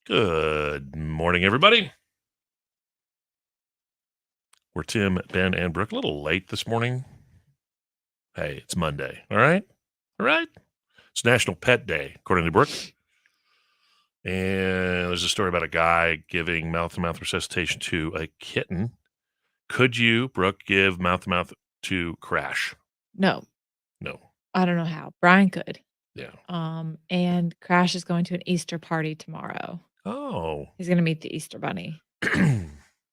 Good morning, everybody. We're Tim, Ben, and Brooke. A little late this morning. Hey, it's Monday. All right? All right? It's National Pet Day, according to Brooke. And there's a story about a guy giving mouth-to-mouth resuscitation to a kitten. Could you, Brooke, give mouth-to-mouth to Crash? No, No. I don't know how. Brian could. Yeah. And Crash is going to an Easter party tomorrow. Oh. He's going to meet the Easter bunny.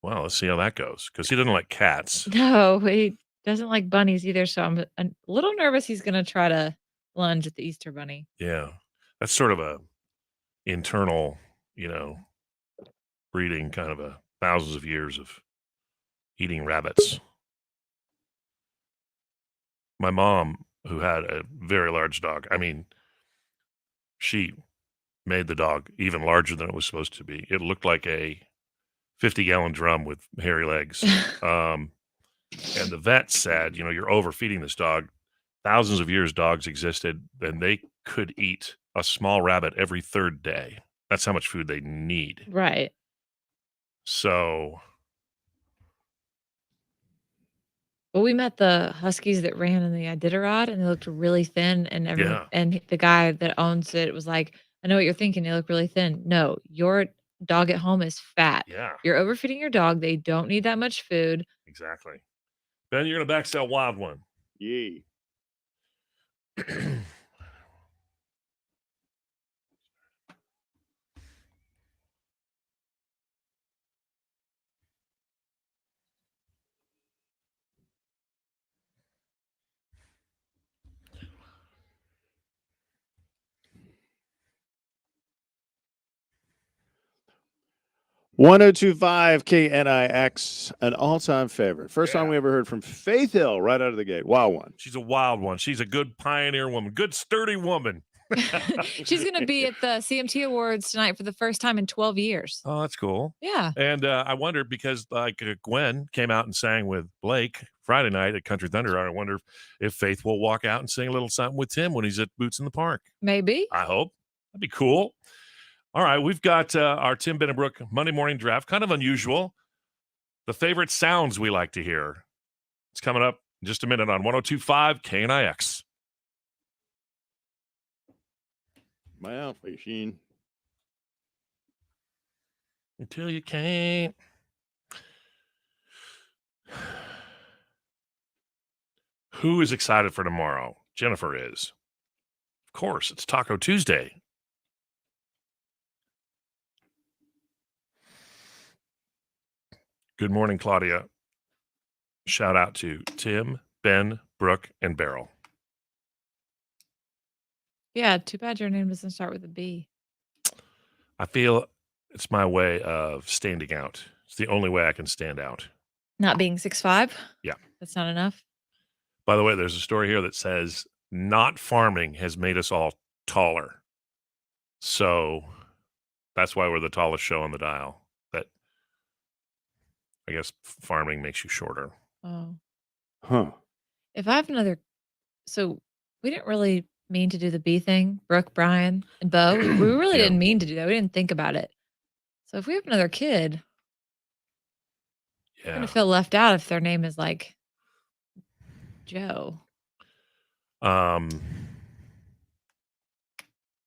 Well, let's see how that goes. Because he doesn't like cats. No, he doesn't like bunnies either. So I'm a little nervous he's going to try to lunge at the Easter bunny. Yeah. That's sort of a internal, breeding kind of a thousands of years of eating rabbits. My mom, who had a very large dog, she made the dog even larger than it was supposed to be. It looked like a 50-gallon drum with hairy legs. And the vet said, you're overfeeding this dog. Thousands of years dogs existed, and they could eat a small rabbit every third day. That's how much food they need. Right. So, well, we met the huskies that ran in the Iditarod, and they looked really thin. And yeah. and the guy that owns it was like, "I know what you're thinking. They look really thin. No, your dog at home is fat. Yeah, You're overfeeding your dog. They don't need that much food." exactly. Ben, you're going to back sell Wild One. Yee. 1025 KNIX, an all-time favorite. First song we ever heard from Faith Hill right out of the gate. Wild One. She's a wild one. She's a good pioneer woman, good sturdy woman. She's going to be at the CMT Awards tonight for the first time in 12 years. Oh, that's cool. Yeah. And I wonder because Gwen came out and sang with Blake Friday night at Country Thunder. I wonder if Faith will walk out and sing a little something with Tim when he's at Boots in the Park. Maybe. I hope. That'd be cool. All right. We've got our Tim Benbrook Monday morning draft. Kind of unusual. The favorite sounds we like to hear. It's coming up in just a minute on 1025 KNIX. Well, machine. Until you can't. Who is excited for tomorrow? Jennifer is. Of course, it's Taco Tuesday. Good morning, Claudia. Shout out to Tim, Ben, Brooke, and Beryl. Yeah, too bad your name doesn't start with a B. I feel it's my way of standing out. It's the only way I can stand out. Not being 6'5"? Yeah. That's not enough? By the way, there's a story here that says not farming has made us all taller. So that's why we're the tallest show on the dial. That I guess farming makes you shorter. Oh. Huh. If I have another... So we didn't really mean to do the B thing, Brooke, Brian, and Bo. We really didn't mean to do that. We didn't think about it. So if we have another kid, I'm going to feel left out if their name is like Joe. Top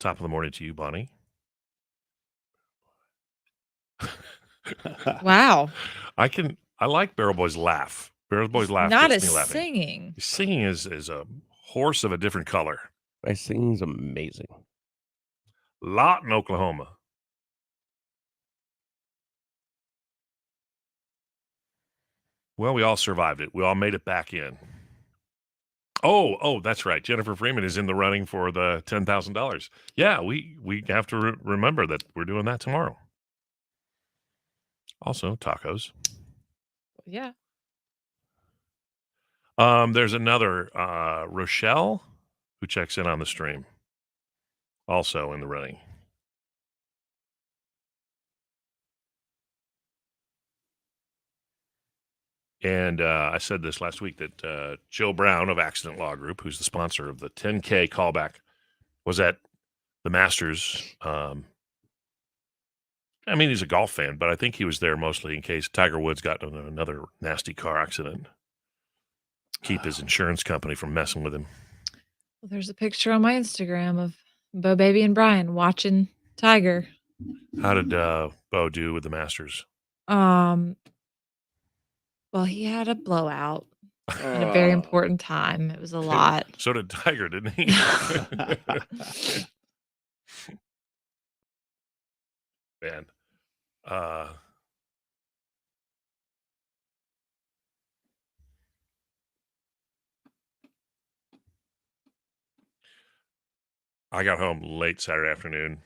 of the morning to you, Bonnie. Wow. I like Barrel Boy's laugh. Barrel Boy's laugh Not gets as me laughing. singing. Singing is a horse of a different color. My singing's amazing. Lot in Oklahoma. Well, we all survived it. We all made it back in. Oh, that's right. Jennifer Freeman is in the running for the $10,000. Yeah, we have to remember that we're doing that tomorrow. Also, tacos. Yeah. There's another Rochelle who checks in on the stream. Also in the running. And I said this last week that Joe Brown of Accident Law Group, who's the sponsor of the 10K callback, was at the Masters I mean, he's a golf fan, but I think he was there mostly in case Tiger Woods got in another nasty car accident. Keep his insurance company from messing with him. Well, there's a picture on my Instagram of Bo Baby and Brian watching Tiger. How did Bo do with the Masters? Well, he had a blowout at a very important time. It was a lot. So did Tiger, didn't he? Man. I got home late Saturday afternoon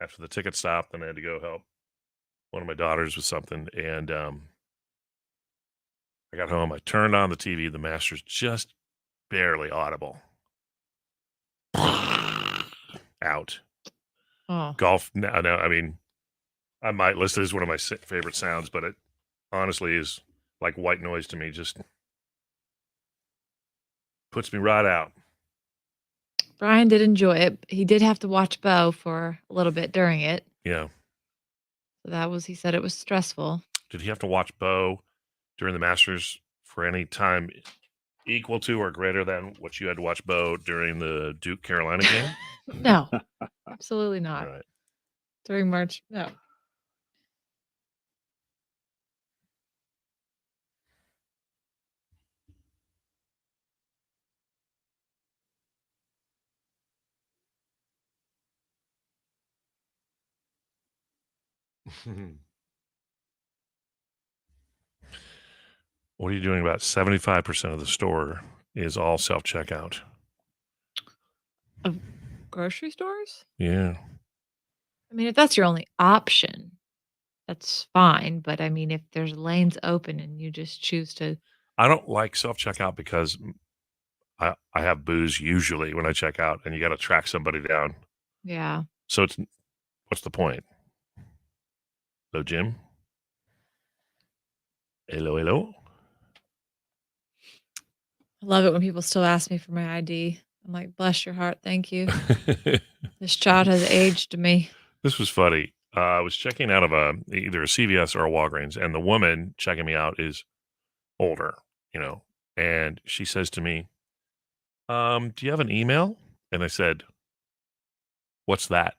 after the ticket stopped, and I had to go help one of my daughters with something. And I got home. I turned on the TV. The Masters just barely audible. Out. Oh, Golf. No, I mean, I might list it as one of my favorite sounds, but it honestly is like white noise to me. Just puts me right out. Brian did enjoy it. He did have to watch Bo for a little bit during it. Yeah. So he said it was stressful. Did he have to watch Bo during the Masters for any time equal to or greater than what you had to watch Bo during the Duke Carolina game? No, absolutely not. All right. During March, no. What are you doing? About 75% of the store is all self-checkout. Of grocery stores? Yeah. I mean, if that's your only option, that's fine. But I mean, if there's lanes open and you just choose to. I don't like self-checkout because I have booze usually when I check out, and you got to track somebody down. Yeah. So what's the point? Hello, Jim. Hello. I love it when people still ask me for my ID. I'm like, bless your heart. Thank you. This child has aged me. This was funny. I was checking out of either a CVS or a Walgreens, and the woman checking me out is older, and she says to me, do you have an email? And I said, what's that?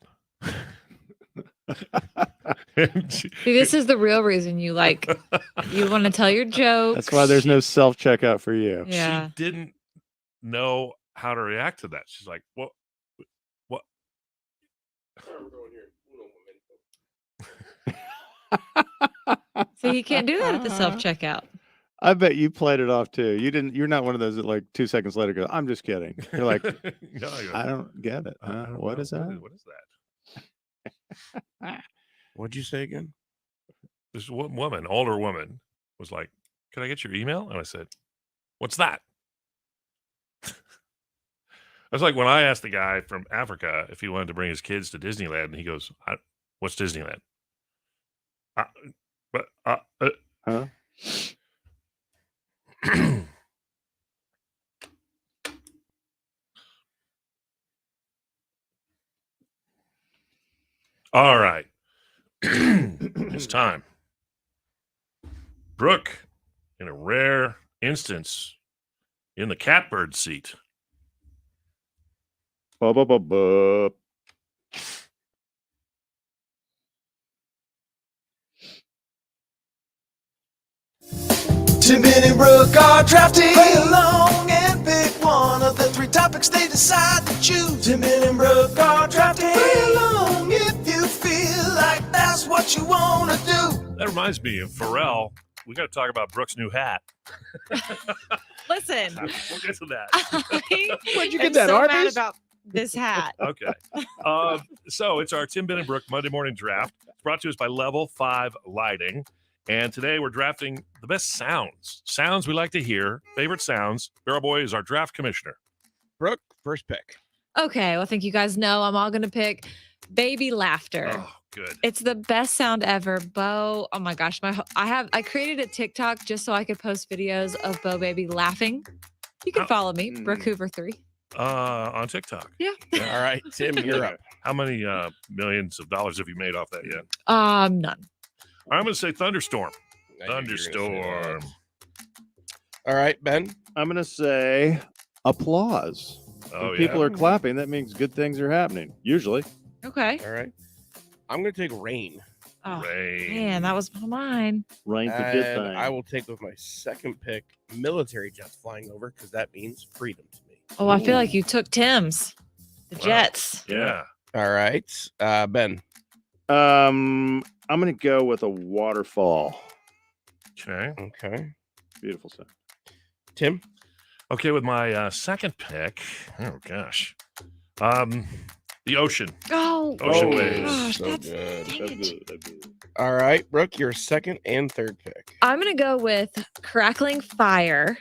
See, this is the real reason you want to tell your jokes. That's why there's no self-checkout for you. Yeah. She didn't know how to react to that. She's like, what? So you can't do that at the self-checkout. I bet you played it off too. You're not one of those that like 2 seconds later go, I'm just kidding. You're like, No, I don't get it. I don't What know. is that? What is that? What'd you say again? This older woman, was like, "Can I get your email?" And I said, "What's that?" That's like when I asked the guy from Africa if he wanted to bring his kids to Disneyland, and he goes, "What's Disneyland?" Huh? All right. It's time. Brooke, in a rare instance, in the catbird seat. Ba-ba-ba-ba. Tim and Brooke are drafting. Play along and pick one of the 3 topics they decide to choose. Tim and Brooke are drafting. Play along if you feel like that's what you want to do. That reminds me of Pharrell. We got to talk about Brooke's new hat. Listen, We'll get to that. Where'd you I'm get that, so mad Arby's? about this hat. Okay. So it's our Tim, Ben, and Brooke Monday morning draft. It's brought to us by Level 5 Lighting. And today we're drafting the best sounds we like to hear, favorite sounds. Barrel Boy is our draft commissioner. Brooke, first pick. Okay, well, I think you guys know I'm all going to pick baby laughter. Oh, good. It's the best sound ever. Bo, oh my gosh, I created a TikTok just so I could post videos of Bo Baby laughing. You can follow me, Brooke Hoover 3. On TikTok. Yeah. All right, Tim, you're up. How many millions of dollars have you made off that yet? None. I'm going to say thunderstorm. I knew you were gonna say Thunderstorm. that. All right, Ben. I'm going to say applause. Oh, When people yeah. are clapping, that means good things are happening. Usually. Okay. All right. I'm going to take rain. Oh, Rain. man, that was one of mine. Rain's a good And thing. I will take with my second pick military jets flying over because that means freedom to me. Oh, I feel like you took Tim's. The Wow. Jets. Yeah. All right. Ben. I'm going to go with a waterfall. Okay. Okay. Beautiful sound. Tim. Okay, with my second pick. Oh, gosh. The ocean. Oh, Ocean Oh, waves. gosh, so that's good. dang it. All right, Brooke, your second and third pick. I'm gonna go with crackling fire.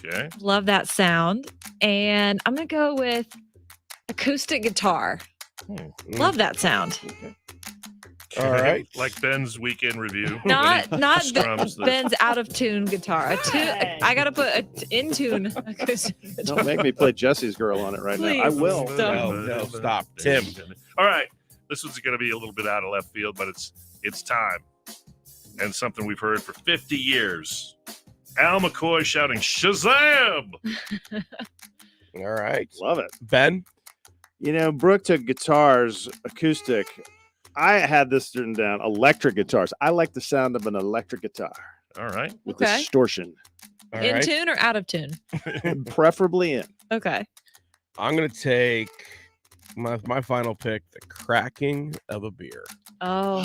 Okay. Love that sound. And I'm gonna go with acoustic guitar. Love that sound. Okay. All right. Like Ben's weekend review. Not Strums the- Ben's out of tune guitar. I gotta put a in tune acoustic guitar. Don't make me play Jesse's Girl on it right now. I Please. will. Stop. No, stop. Tim. All right. This one's going to be a little bit out of left field, but it's time. And something we've heard for 50 years. Al McCoy shouting, Shazam! All right. Love it. Ben. You know, Brooke took guitars, acoustic. I had this written down, electric guitars. I like the sound of an electric guitar All right. with Okay. distortion, All In right. tune or out of tune? preferably in. Okay. I'm going to take my final pick, the cracking of a beer. Oh,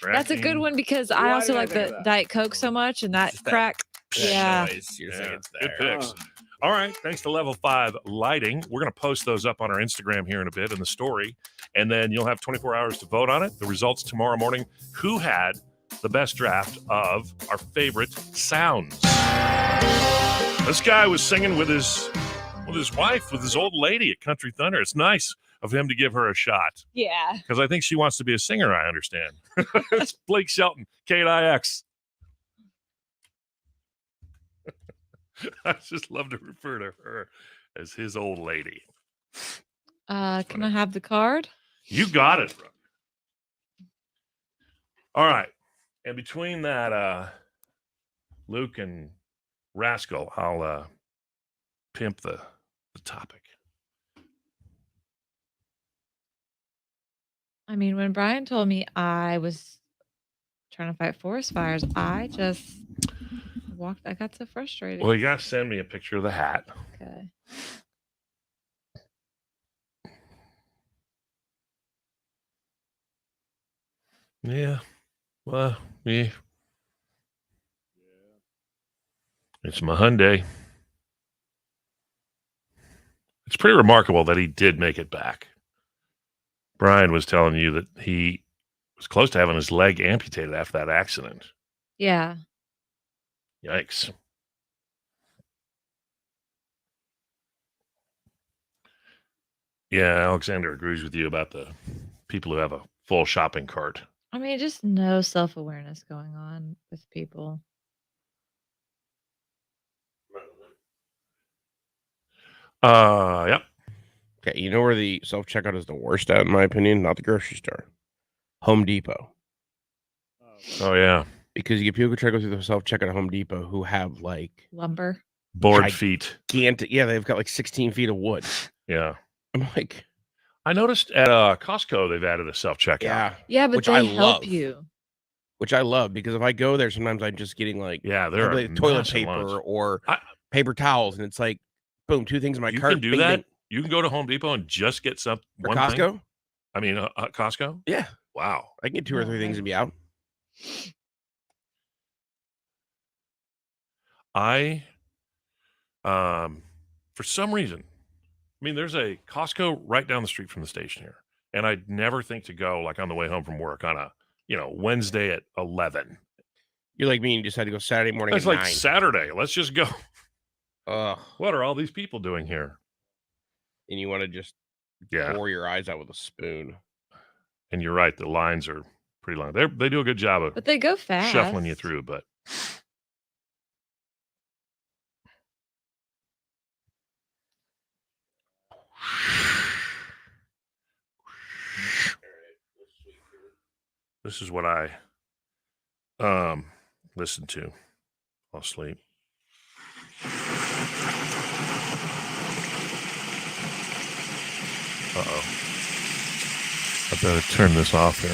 that's a good Cracking. one because Why I also did I like think of the that? Diet Coke so much and that Just that- crack. Yeah. Noise. You're Yeah, saying it's good there. picks. All right. Thanks to Level 5 Lighting. We're going to post those up on our Instagram here in a bit in the story. And then you'll have 24 hours to vote on it. The results tomorrow morning. Who had the best draft of our favorite sounds? This guy was singing with his wife, with his old lady at Country Thunder. It's nice of him to give her a shot Yeah. because I think she wants to be a singer, I understand. It's Blake Shelton, KIX. I just love to refer to her as his old lady. Can I have the card? You got it, bro. All right. And between that, Luke and Rascal, I'll pimp the topic. I mean, when Brian told me I was trying to fight forest fires, I just I got so frustrated. Well, you got to send me a picture of the hat. Okay. Yeah. Well, yeah. It's my Hyundai. It's pretty remarkable that he did make it back. Brian was telling you that he was close to having his leg amputated after that accident. Yeah. Yikes. Yeah, Alexander agrees with you about the people who have a full shopping cart. I mean, just no self-awareness going on with people. Yep. Okay, you know where the self checkout is the worst at, in my opinion? Not the grocery store, Home Depot. Oh, yeah. Because you get people who try to go through the self checkout at Home Depot who have like Lumber. Board Gig- feet. yeah, they've got like 16 feet of wood. Yeah. I'm like, I noticed at Costco they've added a self-checkout. yeah, Yeah, but Which they I help love. you. which I love because if I go there, sometimes I'm just getting like Yeah, they're like toilet paper or I- paper towels, and it's like, boom, two things in my You cart. can do bing, that. bing. You can go to Home Depot and just get some For one Costco. thing. I mean, Costco. Yeah, Wow. I can get two or No three things way. and be out. I, for some reason, I mean, there's a Costco right down the street from the station here, and I'd never think to go like on the way home from work on a Wednesday at 11. You're like me, and you decide to go Saturday morning It's at like 9. Saturday. Let's just go. Ugh. What are all these people doing here? And you want to just Yeah, pour your eyes out with a spoon. and you're right. The lines are pretty long. They do a good job of But they go fast. shuffling you through, but This is what I listen to while asleep. Uh-oh. I better turn this off here.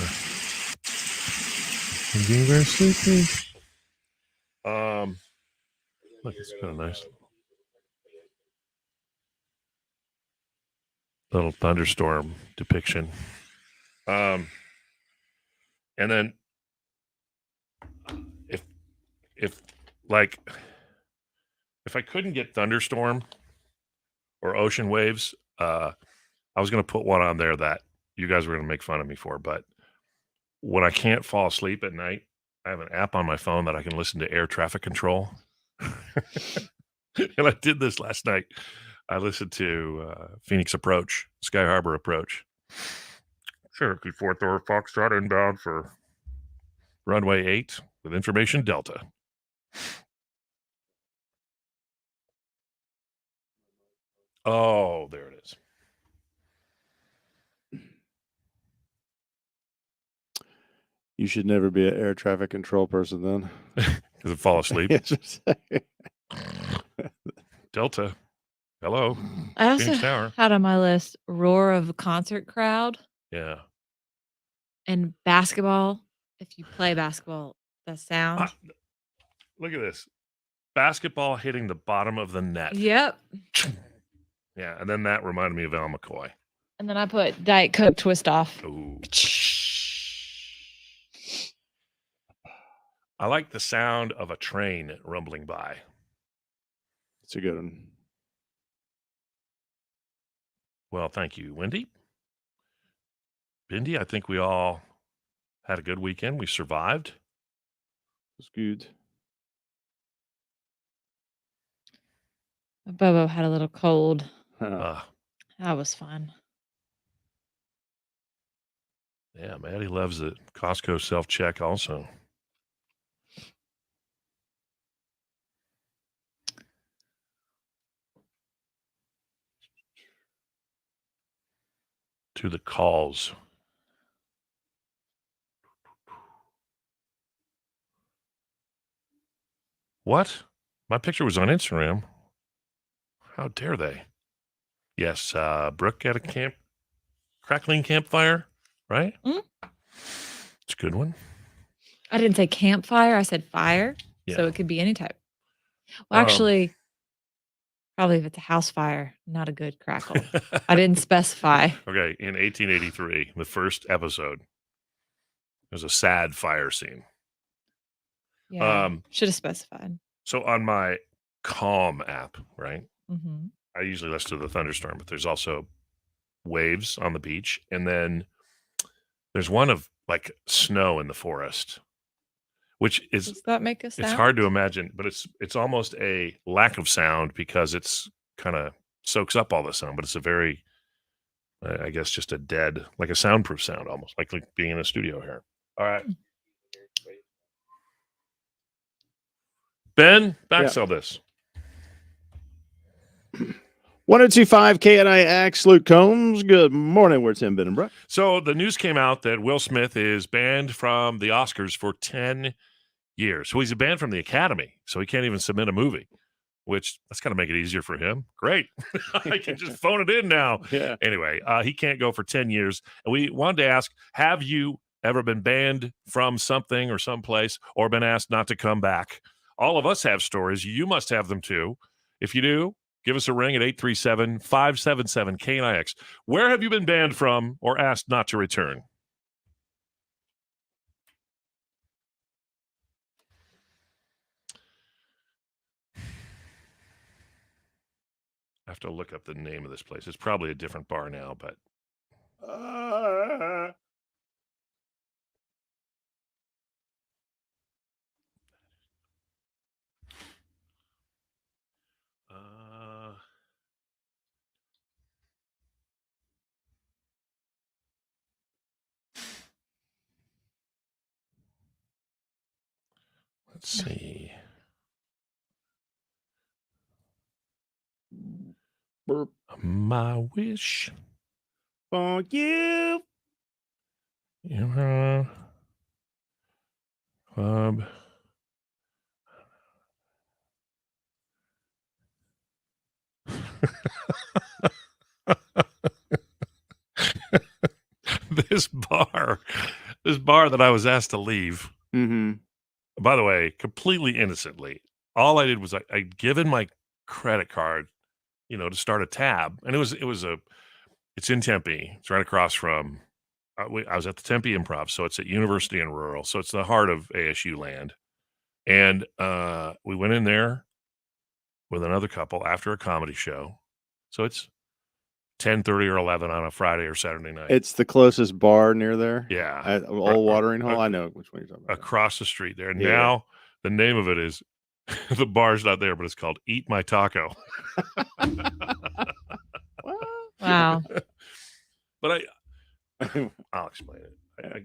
I'm getting very sleepy. Look, it's got a nice little thunderstorm depiction. And then if I couldn't get thunderstorm or ocean waves, I was going to put one on there that you guys were going to make fun of me for. But when I can't fall asleep at night, I have an app on my phone that I can listen to air traffic control. And I did this last night. I listened to Phoenix Approach, Sky Harbor Approach. Cherokee 4th Foxtrot inbound for runway 8 with information Delta. Oh, there it is. You should never be an air traffic control person then. Does it fall asleep? Yes. Delta. Hello. I also Phoenix Tower. had on my list roar of a concert crowd Yeah. and basketball. If you play basketball, the sound. Look at this. Basketball hitting the bottom of the net. Yep. Yeah, and then that reminded me of Al McCoy. And then I put Diet Coke twist off. Ooh. I like the sound of a train rumbling by. It's a good one. Well, thank you, Wendy. Bindi, I think we all had a good weekend. We survived. It's good. Bobo had a little cold. Uh, That was fun. yeah, Maddie loves the Costco self-check also. To the calls. What? My picture was on Instagram. How dare they? Yes, Brooke at a crackling campfire, right? Mm. It's a good one. I didn't say campfire. I said fire. Yeah. So it could be any type. Well, actually, probably if it's a house fire, not a good crackle. I didn't specify. Okay, in 1883, the first episode, there's a sad fire scene. Yeah. Should have specified. So on my Calm app, right? Mm-hmm. I usually listen to the thunderstorm, but there's also waves on the beach, and then there's one of like snow in the forest, which is Does that make a sound? it's hard to imagine, but it's almost a lack of sound because it's kind of soaks up all the sound, but it's a very, I guess, just a dead, like a soundproof sound, almost like being in a studio here. All right. Ben, backsell this. 1025 KNIX, Luke Combs. Good morning. We're Tim Benbrook. So the news came out that Will Smith is banned from the Oscars for 10 years. So he's banned from the Academy, so he can't even submit a movie, which that's going to make it easier for him. Great. I can just phone it in now. Yeah. Anyway, he can't go for 10 years. And we wanted to ask, have you ever been banned from something or someplace or been asked not to come back? All of us have stories. You must have them too. If you do, give us a ring at 837-577-KNIX. Where have you been banned from or asked not to return? I have to look up the name of this place. It's probably a different bar now, but let's see. My wish For you. Yeah. Um, this bar that I was asked to leave. Mm-hmm. By the way, completely innocently. All I did was I'd given my credit card, to start a tab, and it's in Tempe. It's right across from. I was at the Tempe Improv, so it's at University and Rural, so it's the heart of ASU land. And we went in there with another couple after a comedy show. So it's 10:30 or 11 on a Friday or Saturday night. It's the closest bar near there. Yeah. At Old Watering Hole. I know which one you're talking about. Across the street there. Yeah. Now the name of it is the bar's not there, but it's called Eat My Taco. Wow. But I'll explain it.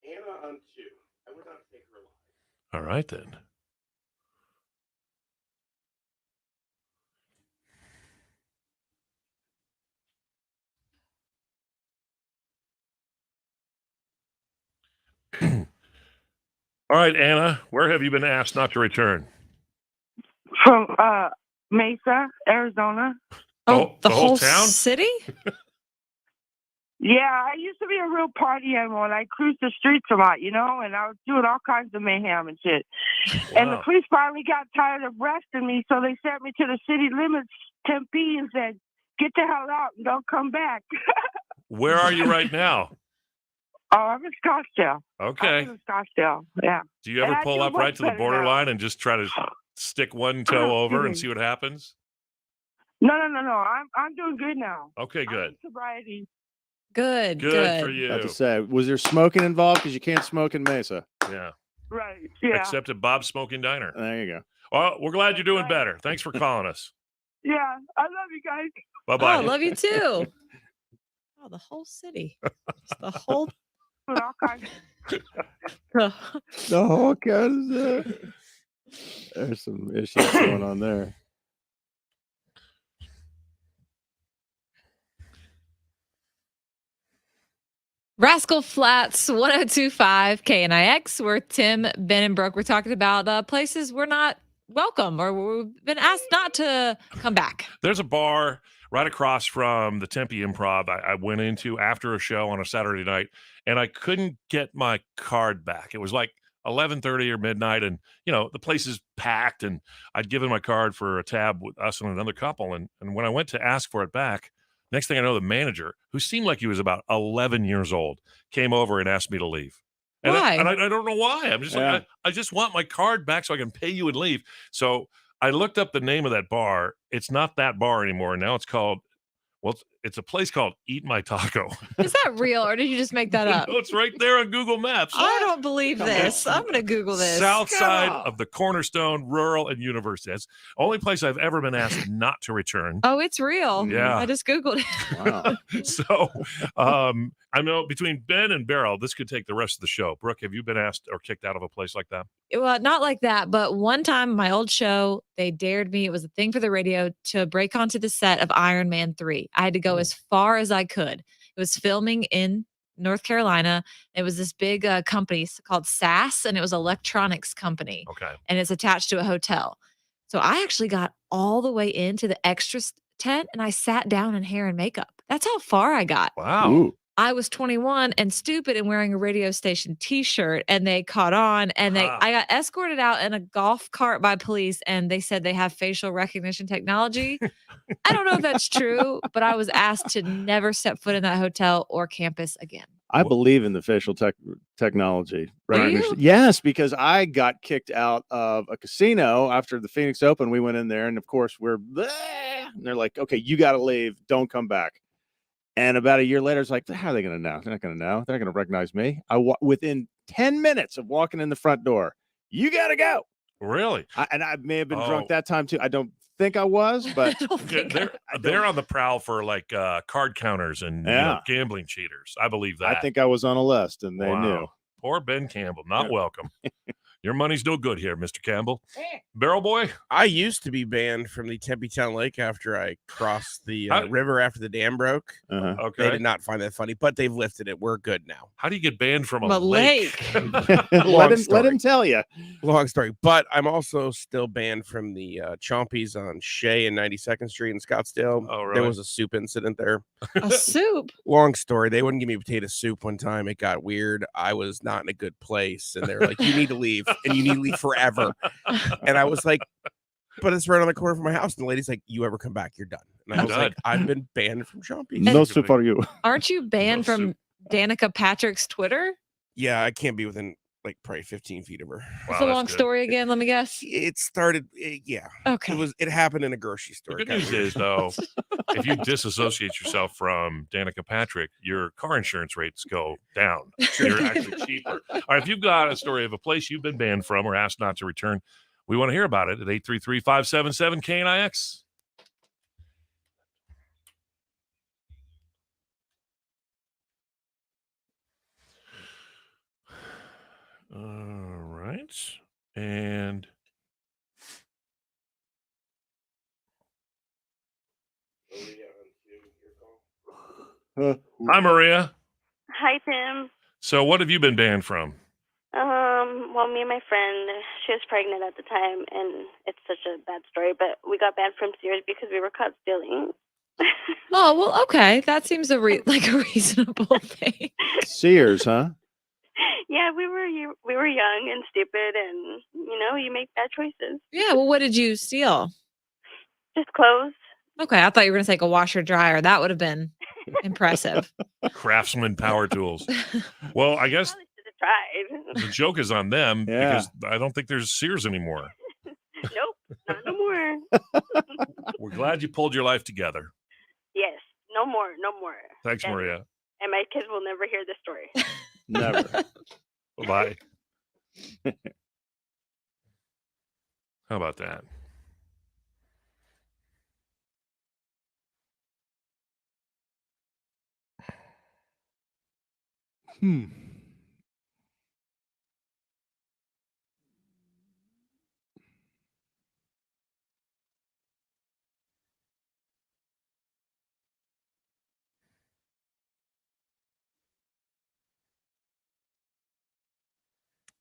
Anna on 2. I would not take her live. All right, then. All right, Anna, where have you been asked not to return? From Mesa, Arizona. Oh, the whole town? city? Yeah, I used to be a real party animal, and I cruised the streets a lot, and I was doing all kinds of mayhem and shit. And the Wow. police finally got tired of arresting me, so they sent me to the city limits, Tempe, and said, "Get the hell out and don't come back." Where are you right now? Oh, I'm in Scottsdale. Okay. I'm in Scottsdale, yeah. Do you ever And I pull do up much right to the better now. borderline and just try to stick one toe over and see what happens? No. I'm doing good now. Okay, I'm good. in sobriety. Good. Good for About to you. say, was there smoking involved? Because you can't smoke in Mesa. Yeah. Right, yeah. Except at Bob's Smoking Diner. There you go. Well, we're glad you're doing Right. better. Thanks for calling us. Yeah, I love you guys. Bye-bye. Oh, love you too. Oh, the whole city. Just the whole. Doing all kinds The whole kind of there's some issues going on there. Rascal Flats 1025 KNIX, where Tim, Ben, and Brooke were talking about places we're not welcome or we've been asked not to come back. There's a bar right across from the Tempe Improv I went into after a show on a Saturday night, and I couldn't get my card back. It was like 11:30 or midnight, and the place is packed, and I'd given my card for a tab with us and another couple, and when I went to ask for it back, next thing I know, the manager, who seemed like he was about 11 years old, came over and asked me to leave. And Why? I don't know why. I'm just Yeah. like, I just want my card back so I can pay you and leave. So I looked up the name of that bar. It's not that bar anymore. Now it's called, it's a place called Eat My Taco. Is that real or did you just make that up? No, it's right there on Google Maps. I don't believe Come this. on. I'm going to Google this. South Come side on. of the Cornerstone, Rural, and University. That's the only place I've ever been asked not to return. Oh, it's real. Yeah. I just Googled it. Wow. So I know between Ben and Beryl, this could take the rest of the show. Brooke, have you been asked or kicked out of a place like that? Well, not like that, but one time my old show, they dared me. It was a thing for the radio to break onto the set of Iron Man 3. I had to go as far as I could. It was filming in North Carolina. It was this big company called SAS, and it was an electronics company, Okay. and it's attached to a hotel. So I actually got all the way into the extras tent, and I sat down in hair and makeup. That's how far I got. Wow. Ooh. I was 21 and stupid and wearing a radio station t-shirt, and they caught on, and Huh. I got escorted out in a golf cart by police, and they said they have facial recognition technology. I don't know if that's true, but I was asked to never step foot in that hotel or campus again. I believe in the facial technology Do recognition. Yes, because I got kicked out of a casino after the Phoenix Open. We went in there, and of course, we're and they're like, "Okay, you got to leave. Don't come back." And about a year later, it's like, how are they going to know? They're not going to know. They're not going to recognize me. Within 10 minutes of walking in the front door, you got to go. Really? I may have been drunk that time too. I don't think I was, but I don't think They're on the prowl for like card counters and Yeah. gambling cheaters. I believe that. I think I was on a list and they knew. Wow. Poor Ben Campbell, not welcome. Your money's no good here, Mr. Campbell. Barrel Boy? I used to be banned from the Tempe Town Lake after I crossed the river after the dam broke. Uh-huh. Okay. They did not find that funny, but they've lifted it. We're good now. How do you get banned from A a lake? Let him tell you. Long story. But I'm also still banned from the Chompies on Shea and 92nd Street in Scottsdale. Oh, really? There was a soup incident there. A soup. Long story. They wouldn't give me potato soup one time. It got weird. I was not in a good place. And they're like, you need to leave. And you need to leave forever. And I was like, but it's right on the corner from my house. And the lady's like, you ever come back, you're done. And I was like, I've been banned from Chompies. No soup for you. Aren't you banned No from soup. Danica Patrick's Twitter? Yeah, I can't be within like probably 15 feet of her. What's the long story again? Let me guess. It started, yeah. Okay. It happened in a grocery store. The good news is, though, if you disassociate yourself from Danica Patrick, your car insurance rates go down. You're actually cheaper. All right, if you've got a story of a place you've been banned from or asked not to return, we want to hear about it at 833-577-KNIX. All right. And hi, Maria. Hi, Tim. So what have you been banned from? Well, me and my friend, she was pregnant at the time, and it's such a bad story, but we got banned from Sears because we were caught stealing. Oh, well, okay. That seems like a reasonable thing. Sears, huh? Yeah, we were young and stupid, and you make bad choices. Yeah, well, what did you steal? Just clothes. Okay, I thought you were going to take a washer dryer. That would have been impressive. Craftsman power tools. Well, I guess Probably should have tried. the joke is on them Yeah. because I don't think there's Sears anymore. Nope, not no more. We're glad you pulled your life together. Yes, no more. Thanks, And- Maria. And my kids will never hear this story. Never. Bye. How about that?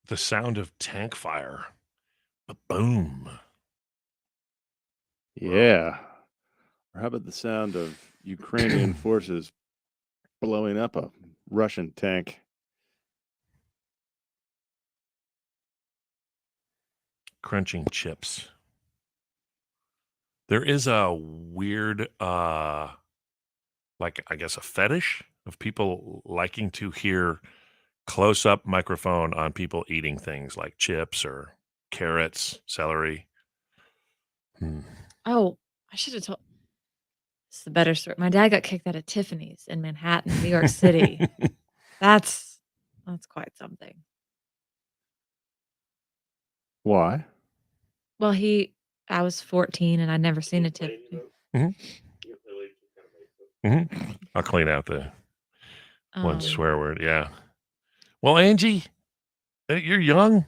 The sound of tank fire. Boom. Yeah. Or how about the sound of Ukrainian forces blowing up a Russian tank? Crunching chips. There is a weird, like, I guess, a fetish of people liking to hear close-up microphone on people eating things like chips or carrots, celery. Oh, I should have told. This is a better story. My dad got kicked out of Tiffany's in Manhattan, New York City. That's quite something. Why? Well, I was 14 and I'd never seen a Tiffany. I'll clean out the one Um, swear word. Yeah. Well, Angie, you're young.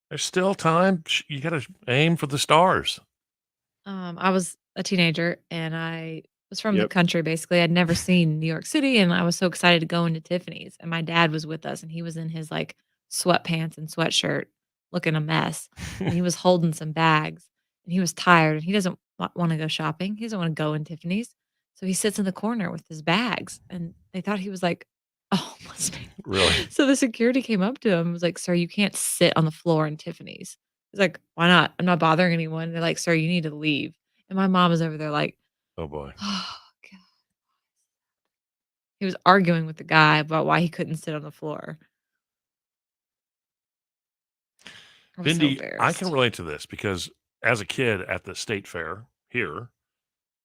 There's still time. You got to aim for the stars. I was a teenager and I was from the Yep. country basically. I'd never seen New York City and I was so excited to go into Tiffany's. And my dad was with us and he was in his like sweatpants and sweatshirt looking a mess. And he was holding some bags and he was tired and he doesn't want to go shopping. He doesn't want to go in Tiffany's. So he sits in the corner with his bags and they thought he was like, oh, must be. Really? So the security came up to him and was like, sir, you can't sit on the floor in Tiffany's. He's like, why not? I'm not bothering anyone. They're like, sir, you need to leave. And my mom was over there like, Oh, boy. oh, God. He was arguing with the guy about why he couldn't sit on the floor. I was so Bindi, I embarrassed. can relate to this because as a kid at the state fair here,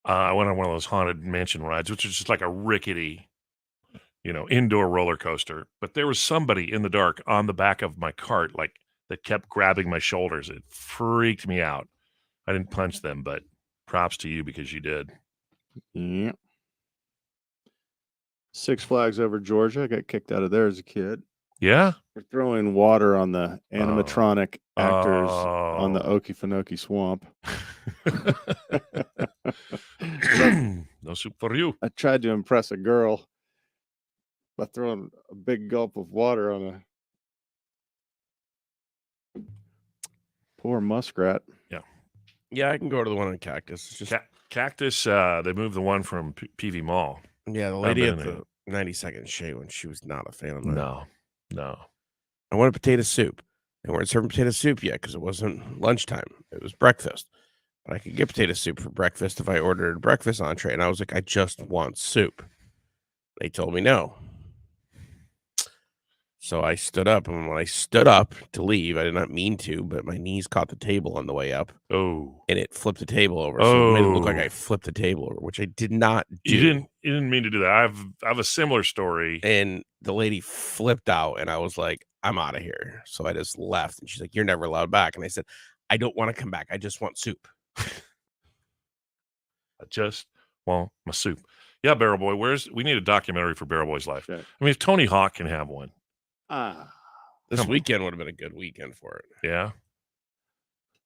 I went on one of those haunted mansion rides, which is just like a rickety, indoor roller coaster. But there was somebody in the dark on the back of my cart, like that kept grabbing my shoulders. It freaked me out. I didn't punch them, but props to you because you did. Yeah. Six Flags Over Georgia. I got kicked out of there as a kid. Yeah. We're throwing water on the animatronic actors on the Oh. Okefenokee Swamp. No soup for you. I tried to impress a girl by throwing a big gulp of water on a poor muskrat. Yeah, I can go to the one on Cactus. It's just Cactus, they moved the one from PV Mall. yeah, the lady at the 92nd Shea one, she was not a fan of that. No. I wanted potato soup. They weren't serving potato soup yet because it wasn't lunchtime. It was breakfast. But I could get potato soup for breakfast if I ordered a breakfast entree. And I was like, I just want soup. They told me no. So I stood up. And when I stood up to leave, I did not mean to, but my knees caught the table on the way up. Oh. And it flipped the table over. So it made it look like I flipped the table over, which I did not do. You didn't mean to do that. I have a similar story. And the lady flipped out, and I was like, I'm out of here. So I just left. And she's like, you're never allowed back. And I said, I don't want to come back. I just want soup. I just want my soup. Yeah, Barrel Boy. We need a documentary for Barrel Boy's life. Okay. I mean, if Tony Hawk can have one. This Come on. weekend would have been a good weekend for it. Yeah.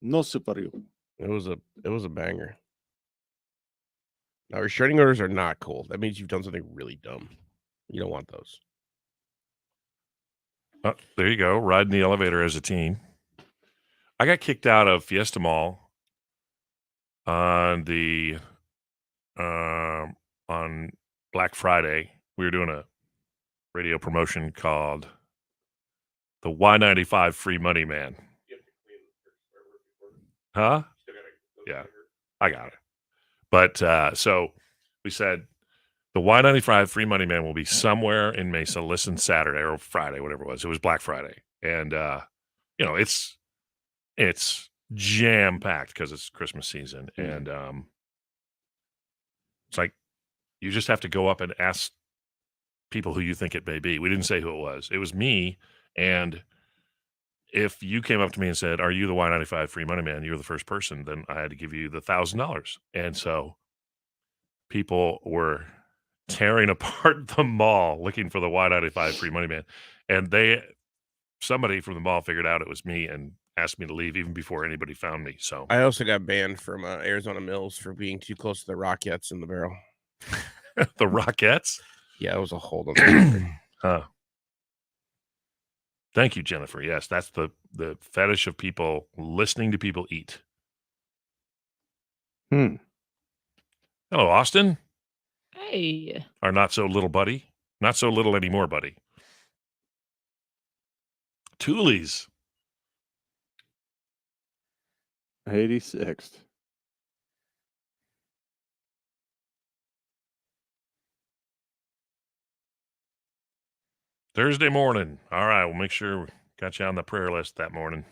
No super you. It was a banger. Now, restraining orders are not cool. That means you've done something really dumb. You don't want those. Oh, there you go. Riding the elevator as a teen. I got kicked out of Fiesta Mall on on Black Friday. We were doing a radio promotion called the Y95 Free Money Man. Huh? Yeah, I got it. But so we said the Y95 Free Money Man will be somewhere in Mesa. Listen, Saturday or Friday, whatever it was. It was Black Friday, and it's jam packed because it's Christmas season, and it's like you just have to go up and ask people who you think it may be. We didn't say who it was. It was me, and if you came up to me and said, "Are you the Y95 Free Money Man?" You're the first person. Then I had to give you the $1,000, and so people were tearing apart the mall looking for the Y95 Free Money Man, and somebody from the mall figured out it was me and asked me to leave even before anybody found me. So I also got banned from Arizona Mills for being too close to the Rockettes in the barrel. The Rockettes? Yeah, it was a hold on the Huh. Thank you, Jennifer. Yes, that's the fetish of people listening to people eat. Hmm. Hello, Austin. Hey. Our not so little buddy. Not so little anymore, buddy. Toolies. 86th. Thursday morning. All right, we'll make sure we got you on the prayer list that morning.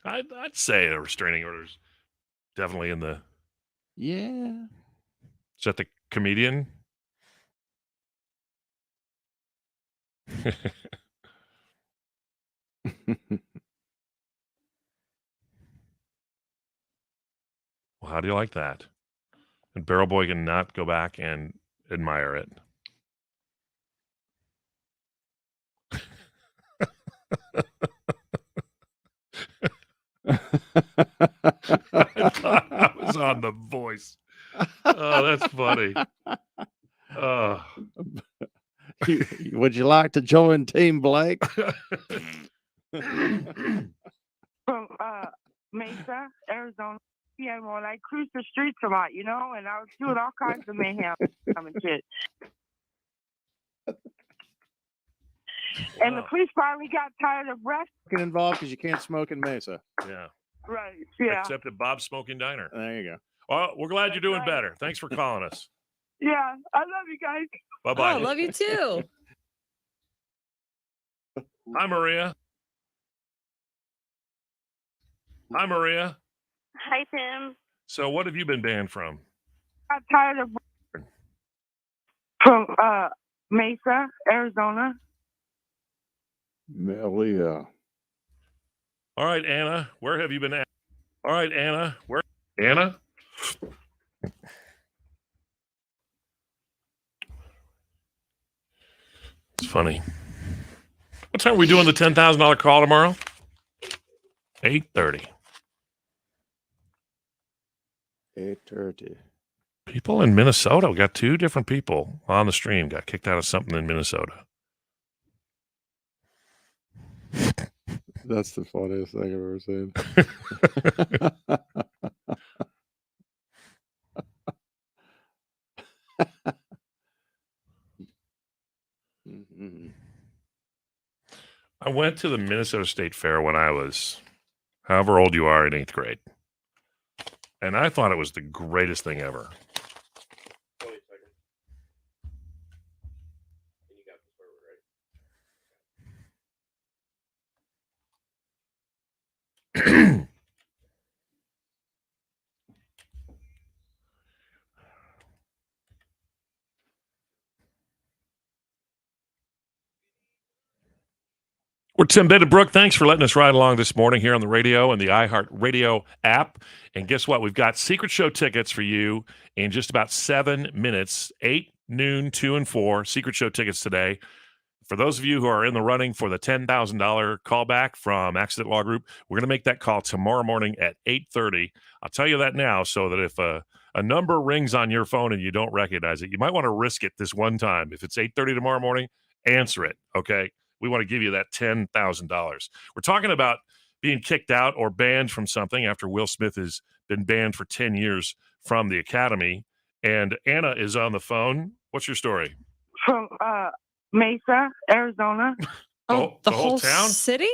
I'd say a restraining order's definitely in the. Yeah. Is that the comedian? Well, how do you like that? And Barrel Boy can not go back and admire it. I thought I was on The Voice. Oh, that's funny. Oh. Would you like to join Team Blake? From Mesa, Arizona. Yeah, well, I cruised the streets a lot, and I was doing all kinds of mayhem and shit. And the police finally got tired of Getting involved because you can't smoke in Mesa. Yeah. Right, yeah. Except at Bob's Smoking Diner. There you go. Well, we're glad you're doing right. better. Thanks for calling us. Yeah, I love you guys. Bye-bye. Oh, love you too. Hi, Maria. Hi, Maria. Hi, Tim. So what have you been banned from? Got tired of from Mesa, Arizona. Melia. All right, Anna, where have you been at? All right, Anna, where? Anna? It's funny. What time are we doing the $10,000 call tomorrow? 8:30. 8:30. People in Minnesota. We got 2 different people on the stream got kicked out of something in Minnesota. That's the funniest thing I've ever seen. I went to the Minnesota State Fair when I was however old you are in 8th grade. And I thought it was the greatest thing ever. We're Tim Benbrook. Thanks for letting us ride along this morning here on the radio and the iHeart Radio app. And guess what? We've got Secret Show tickets for you in just about 7 minutes, 8, noon, 2, and 4. Secret Show tickets today. For those of you who are in the running for the $10,000 callback from Accident Law Group, we're going to make that call tomorrow morning at 8:30. I'll tell you that now so that if a number rings on your phone and you don't recognize it, you might want to risk it this one time. If it's 8:30 tomorrow morning, answer it, okay? We want to give you that $10,000. We're talking about being kicked out or banned from something after Will Smith has been banned for 10 years from the Academy. And Anna is on the phone. What's your story? From Mesa, Arizona. Oh, The the whole whole town? city?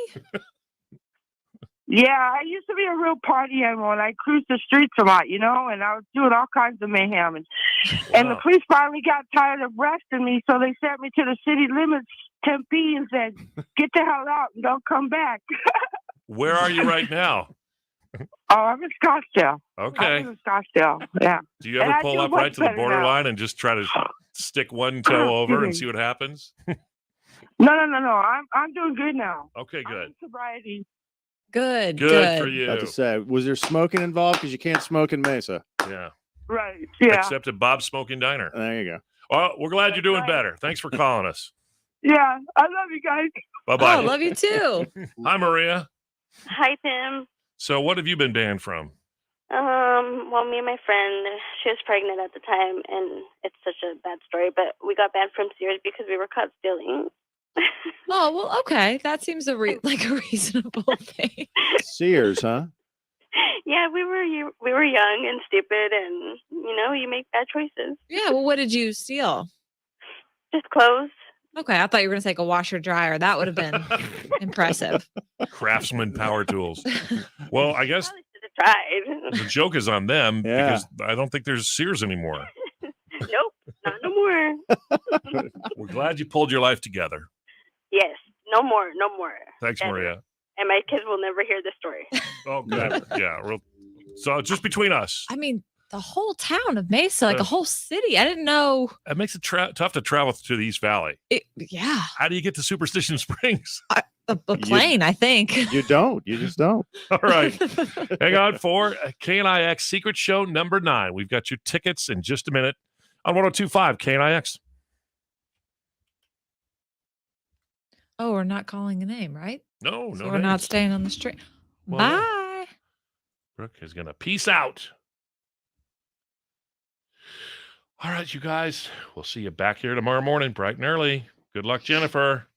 Yeah, I used to be a real party animal, and I cruised the streets a lot, and I was doing all kinds of mayhem. And the Wow. police finally got tired of arresting me, so they sent me to the city limits, Tempe, and said, "Get the hell out and don't come back." Where are you right now? Oh, I'm in Scottsdale. Okay. I'm in Scottsdale. Yeah. Do you And ever I pull do up much right to the better now. borderline and just try to stick one toe over and see what happens? No. I'm doing good now. Okay, I'm good. in sobriety. Good. Good for you. About to say, was there smoking involved? Because you can't smoke in Mesa. Yeah. Right. Yeah. Except at Bob's Smoking Diner. There you go. Well, we're glad you're doing right. better. Thanks for calling us. Yeah. I love you guys. Bye-bye. Oh, love you too. Hi, Maria. Hi, Tim. So what have you been banned from? Well, me and my friend, she was pregnant at the time, and it's such a bad story, but we got banned from Sears because we were caught stealing. Oh, well, okay. That seems like a reasonable thing. Sears, huh? Yeah, we were young and stupid, and you make bad choices. Yeah, well, what did you steal? Just clothes. Okay, I thought you were going to take a washer dryer. That would have been impressive. Craftsman Power Tools. Well, I guess Probably should have tried. the joke is on them Yeah. because I don't think there's Sears anymore. Nope, not no more. We're glad you pulled your life together. Yes, no more. Thanks, And- Maria. And my kids will never hear this story. Oh, good. Yeah. So just between us, I mean, the whole town of Mesa, like a whole city. I didn't know. it makes it tough to travel to the East Valley. Yeah, How do you get to Superstition Springs? a plane, I think. You don't. You just don't. All right. Hang on for KNIX Secret Show number 9. We've got your tickets in just a minute on 102.5 KNIX. Oh, we're not calling a name, right? No, So no. we're not names. staying on the street. Well, Bye. Brooke is going to peace out. All right, you guys. We'll see you back here tomorrow morning, bright and early. Good luck, Jennifer.